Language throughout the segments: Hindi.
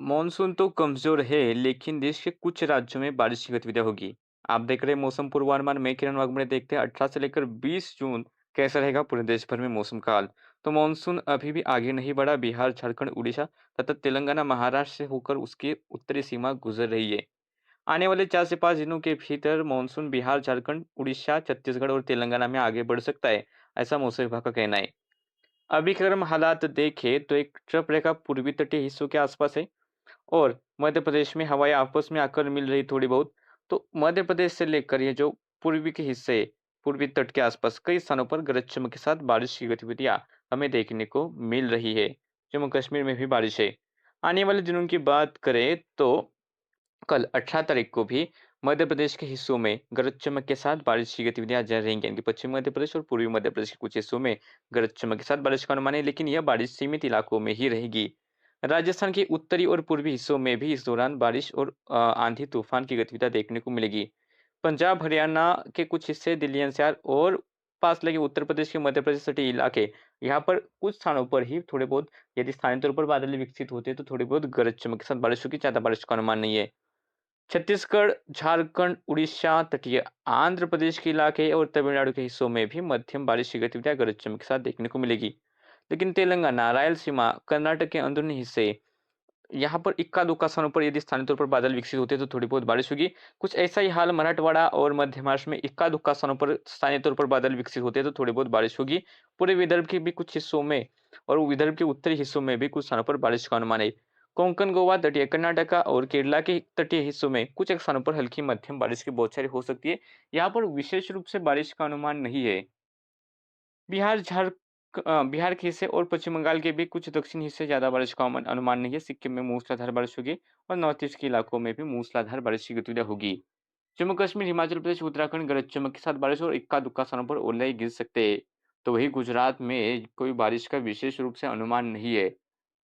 मॉनसून तो कमजोर है, लेकिन देश के कुछ राज्यों में बारिश की गतिविधियां होगी। आप देख रहे हैं मौसम पूर्वानुमान में किरण वागमने देखते हैं 18 से लेकर 20 जून कैसा रहेगा पूरे देश भर में मौसम का हाल। तो मॉनसून अभी भी आगे नहीं बढ़ा। बिहार, झारखंड, उड़ीसा तथा तेलंगाना, महाराष्ट्र से होकर उसकी उत्तरी सीमा गुजर रही है। आने वाले 4 से 5 दिनों के भीतर मॉनसून बिहार, झारखंड, उड़ीसा, छत्तीसगढ़ और तेलंगाना में आगे बढ़ सकता है, ऐसा मौसम विभाग का कहना है। अभी के अगर हम हालात देखें तो एक ट्रफ रेखा पूर्वी तटीय हिस्सों के आसपास है और मध्य प्रदेश में हवाएं आपस में आकर मिल रही थोड़ी बहुत। तो मध्य प्रदेश से लेकर ये जो पूर्वी के हिस्से, पूर्वी तट के आसपास कई स्थानों पर गरज चमक के साथ बारिश की गतिविधियां हमें देखने को मिल रही है। जम्मू कश्मीर में भी बारिश है। आने वाले दिनों की बात करें तो कल 18 तारीख को भी मध्य प्रदेश के हिस्सों में गरज चमक के साथ बारिश की गतिविधियां जारी रहेंगी, यानी कि पश्चिमी मध्य प्रदेश और पूर्वी मध्य प्रदेश के कुछ हिस्सों में गरज चमक के साथ बारिश का अनुमान है, लेकिन यह बारिश सीमित इलाकों में ही रहेगी। राजस्थान के उत्तरी और पूर्वी हिस्सों में भी इस दौरान बारिश और आंधी तूफान की गतिविधियां देखने को मिलेगी। पंजाब, हरियाणा के कुछ हिस्से, दिल्ली एनसीआर और पास लगे उत्तर प्रदेश के मध्य प्रदेश तटीय इलाके, यहाँ पर कुछ स्थानों पर ही थोड़े बहुत, यदि स्थानीय तौर पर बादल विकसित होते हैं तो थोड़ी बहुत गरज चमक के साथ बारिश होगी, ज्यादा बारिश का अनुमान नहीं है। छत्तीसगढ़, झारखंड, उड़ीसा, तटीय आंध्र प्रदेश के इलाके और तमिलनाडु के हिस्सों में भी मध्यम बारिश की गतिविधियां गरज चमक के साथ देखने को मिलेगी। लेकिन तेलंगाना, रायलसीमा, कर्नाटक के अंदरूनी हिस्से, यहाँ पर इक्का-दुक्का स्थानों पर यदि स्थानीय तौर पर बादल विकसित होते हैं तो थोड़ी बहुत बारिश होगी। कुछ ऐसा ही हाल मराठवाड़ा और मध्य महाराष्ट्र में इक्का-दुक्का स्थानों पर स्थानीय तौर पर बादल विकसित होते हैं तो थोड़ी बहुत बारिश होगी। पूरे विदर्भ के भी कुछ हिस्सों में और विदर्भ के उत्तरी हिस्सों में भी कुछ स्थानों पर बारिश का अनुमान है। कोंकण, गोवा, तटीय कर्नाटका और केरला के तटीय हिस्सों में कुछ एक स्थानों पर हल्की मध्यम बारिश की बौछारें हो सकती है। यहाँ पर विशेष रूप से बारिश का अनुमान नहीं है। बिहार के हिस्से और पश्चिम बंगाल के भी कुछ दक्षिणी हिस्से ज़्यादा बारिश का अनुमान नहीं है। सिक्किम में मूसलाधार बारिश होगी और नॉर्थ ईस्ट के इलाकों में भी मूसलाधार बारिश की गतिविधियां होगी। जम्मू कश्मीर, हिमाचल प्रदेश, उत्तराखंड गरज चमक के साथ बारिश और इक्का दुक्का स्थानों पर ओले गिर सकते हैं। तो वही गुजरात में कोई बारिश का विशेष रूप से अनुमान नहीं है।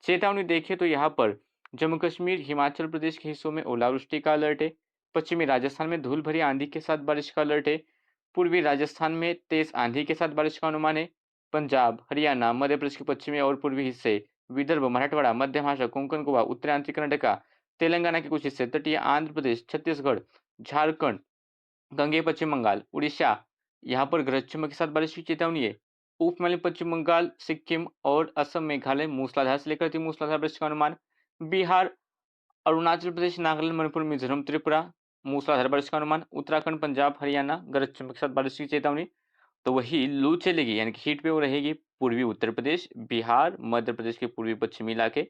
चेतावनी देखें तो यहाँ पर जम्मू कश्मीर, हिमाचल प्रदेश के हिस्सों में ओलावृष्टि का अलर्ट है। पश्चिमी राजस्थान में धूल भरी आंधी के साथ बारिश का अलर्ट है। पूर्वी राजस्थान में तेज आंधी के साथ बारिश का अनुमान है। पंजाब, हरियाणा, मध्य प्रदेश के पश्चिमी और पूर्वी हिस्से, विदर्भ, मराठवाड़ा, मध्य महाराष्ट्र, कोंकण, गोवा, उत्तरांचल कर्नाटका, तेलंगाना के कुछ हिस्से, तटीय आंध्र प्रदेश, छत्तीसगढ़, झारखंड, गंगे पश्चिम बंगाल, उड़ीसा, यहाँ पर गरज चमक के साथ बारिश की चेतावनी है। उप हिमालय पश्चिम बंगाल, सिक्किम और असम, मेघालय मूसलाधार से लेकर अति मूसलाधार बारिश का अनुमान। बिहार, अरुणाचल प्रदेश, नागालैंड, मणिपुर, मिजोरम, त्रिपुरा मूसलाधार बारिश का अनुमान। उत्तराखंड, पंजाब, हरियाणा गरज चमक के साथ बारिश की चेतावनी। तो वही लू चलेगी, यानी कि हीट वेव रहेगी पूर्वी उत्तर प्रदेश, बिहार, मध्य प्रदेश के पूर्वी पश्चिमी इलाके,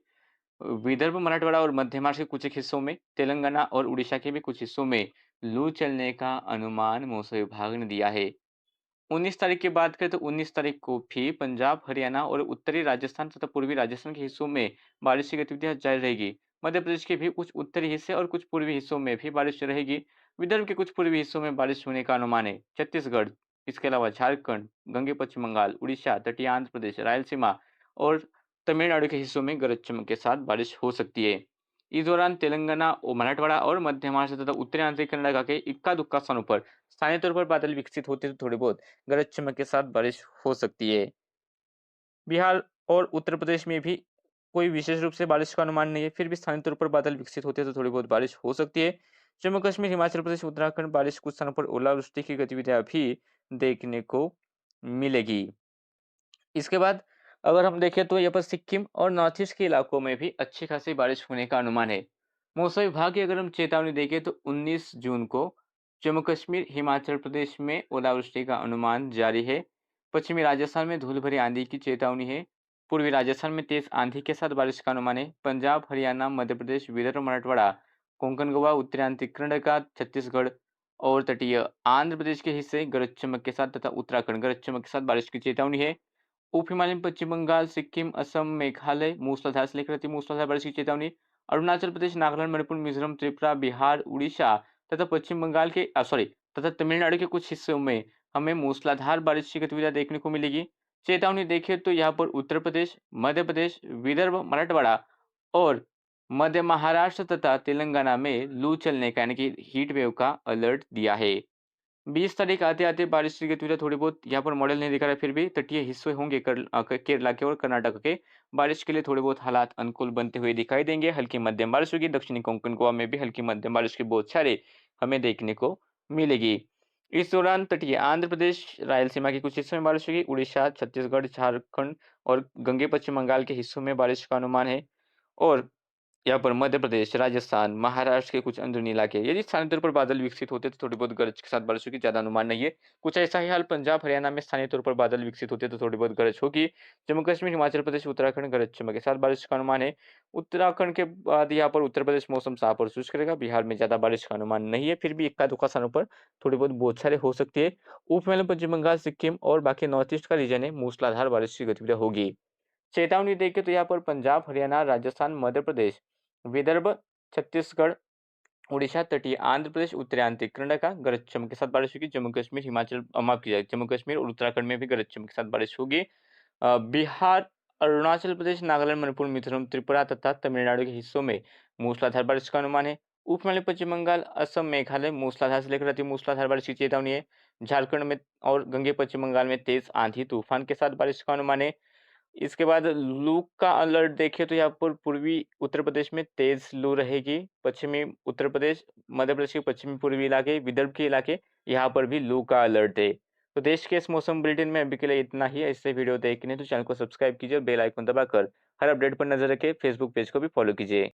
विदर्भ, मराठवाड़ा और मध्य महाराष्ट्र के कुछ एक हिस्सों में, तेलंगाना और उड़ीसा के भी कुछ हिस्सों में लू चलने का अनुमान मौसम विभाग ने दिया है। 19 तारीख की बात करें तो 19 तारीख को भी पंजाब, हरियाणा और उत्तरी राजस्थान तथा पूर्वी राजस्थान के हिस्सों में बारिश की गतिविधियां जारी रहेगी। मध्य प्रदेश के भी कुछ उत्तरी हिस्से और कुछ पूर्वी हिस्सों में भी बारिश रहेगी। विदर्भ के कुछ पूर्वी हिस्सों में बारिश होने का अनुमान है। छत्तीसगढ़, इसके अलावा झारखंड, गंगे पश्चिम बंगाल, उड़ीसा, तटीय आंध्र प्रदेश, रायलसीमा और तमिलनाडु के हिस्सों में गरज चमक के साथ बारिश हो सकती है। इस दौरान तेलंगाना और मराठवाड़ा और मध्य महाराष्ट्र तथा उत्तरी आंचलिक कर्नाटक के इक्का दुक्का स्थानों पर स्थानीय तौर पर बादल विकसित होते तो थोड़ी बहुत गरज चमक के साथ बारिश हो सकती है। बिहार और उत्तर प्रदेश में भी कोई विशेष रूप से बारिश का अनुमान नहीं है, फिर भी स्थानीय तौर पर बादल विकसित होते हैं तो थोड़ी बहुत बारिश हो सकती है। जम्मू कश्मीर, हिमाचल प्रदेश, उत्तराखंड बारिश कुछ स्थानों पर ओलावृष्टि की गतिविधियां भी देखने को मिलेगी। इसके बाद अगर हम देखें तो यहाँ पर सिक्किम और नॉर्थ ईस्ट के इलाकों में भी अच्छी खासी बारिश होने का अनुमान है। मौसम विभाग की अगर हम चेतावनी देखें तो 19 जून को जम्मू कश्मीर, हिमाचल प्रदेश में ओलावृष्टि का अनुमान जारी है। पश्चिमी राजस्थान में धूल भरी आंधी की चेतावनी है। पूर्वी राजस्थान में तेज आंधी के साथ बारिश का अनुमान है। पंजाब, हरियाणा, मध्य प्रदेश, विदर्भ, मराठवाड़ा, कोंकण, गोवा, उत्तरांचल कर्नाटका, छत्तीसगढ़ और तटीय आंध्र प्रदेश के हिस्से गरज चमक के साथ तथा उत्तराखंड गरज चमक के साथ बारिश की चेतावनी है। उप हिमालयन पश्चिम बंगाल, सिक्किम, असम, मेघालय मूसलाधार से लेकर अति मूसलाधार बारिश की चेतावनी। अरुणाचल प्रदेश, नागालैंड, मणिपुर, मिजोरम, त्रिपुरा, बिहार, उड़ीसा तथा पश्चिम बंगाल के तथा तमिलनाडु के कुछ हिस्सों में हमें मूसलाधार बारिश की गतिविधियां देखने को मिलेगी। चेतावनी देखें तो यहाँ पर उत्तर प्रदेश, मध्य प्रदेश, विदर्भ, मराठवाड़ा और मध्य महाराष्ट्र तथा तेलंगाना में लू चलने का, यानी कि हीट वेव का अलर्ट दिया है। 20 तारीख आते-आते बारिश की गतिविधियाँ थोड़ी बहुत यहाँ पर मॉडल नहीं दिखा रहा है, फिर भी तटीय हिस्से होंगे केरला के और कर्नाटक के। बारिश के लिए थोड़े बहुत हालात अनुकूल बनते हुए दिखाई देंगे। हल्की मध्यम बारिश होगी। दक्षिणी कोंकण गोवा में भी हल्की मध्यम बारिश की बौछारें हमें देखने को मिलेगी। इस दौरान तटीय आंध्र प्रदेश, रायलसीमा के कुछ हिस्सों में बारिश होगी। उड़ीसा, छत्तीसगढ़, झारखंड और गंगे पश्चिम बंगाल के हिस्सों में बारिश का अनुमान है। और यहाँ पर मध्य प्रदेश, राजस्थान, महाराष्ट्र के कुछ अंदरूनी इलाके, यदि स्थानीय तौर पर बादल विकसित होते तो थोड़ी बहुत गरज के साथ बारिश होगी, ज़्यादा अनुमान नहीं है। कुछ ऐसा ही हाल पंजाब, हरियाणा में स्थानीय तौर पर बादल विकसित होते तो थोड़ी बहुत गरज होगी। जम्मू कश्मीर, हिमाचल प्रदेश, उत्तराखंड गरज चमक के साथ बारिश का अनुमान है। उत्तराखंड के बाद यहाँ पर उत्तर प्रदेश मौसम साफ और शुष्क रहेगा। बिहार में ज़्यादा बारिश का अनुमान नहीं है, फिर भी इक्का-दुक्का स्थानों पर थोड़ी बहुत बौछारें हो सकती है। उपहिमालय, पश्चिम बंगाल, सिक्किम और बाकी नॉर्थ ईस्ट का रीजन है, मूसलाधार बारिश की गतिविधियाँ होगी। चेतावनी देखें तो यहाँ पर पंजाब, हरियाणा, राजस्थान, मध्य प्रदेश, विदर्भ, छत्तीसगढ़, उड़ीसा, तटीय आंध्र प्रदेश, उत्तरी आंतरिक कर्नाटका गरज चमक के साथ बारिश होगी। जम्मू कश्मीर, हिमाचल माफ कीजिएगा, जम्मू कश्मीर और उत्तराखंड में भी गरज चमक के साथ बारिश होगी। बिहार, अरुणाचल प्रदेश, नागालैंड, मणिपुर, मिजोरम, त्रिपुरा तथा तमिलनाडु के हिस्सों में मूसलाधार बारिश का अनुमान है। उपहिमालय, पश्चिम बंगाल, असम, मेघालय मूसलाधार से लेकर अति मूसलाधार बारिश की चेतावनी है। झारखंड में और गंगे पश्चिम बंगाल में तेज आंधी तूफान के साथ बारिश का अनुमान है। इसके बाद लू का अलर्ट देखें तो यहाँ पर पूर्वी उत्तर प्रदेश में तेज लू रहेगी। पश्चिमी उत्तर प्रदेश, मध्य प्रदेश के पश्चिमी पूर्वी इलाके, विदर्भ के इलाके, यहाँ पर भी लू का अलर्ट है। तो देश के इस मौसम बुलेटिन में अभी के लिए इतना ही है। इससे वीडियो देखने तो चैनल को सब्सक्राइब कीजिए और बेल आइकन दबाकर हर अपडेट पर नजर रखें। फेसबुक पेज को भी फॉलो कीजिए।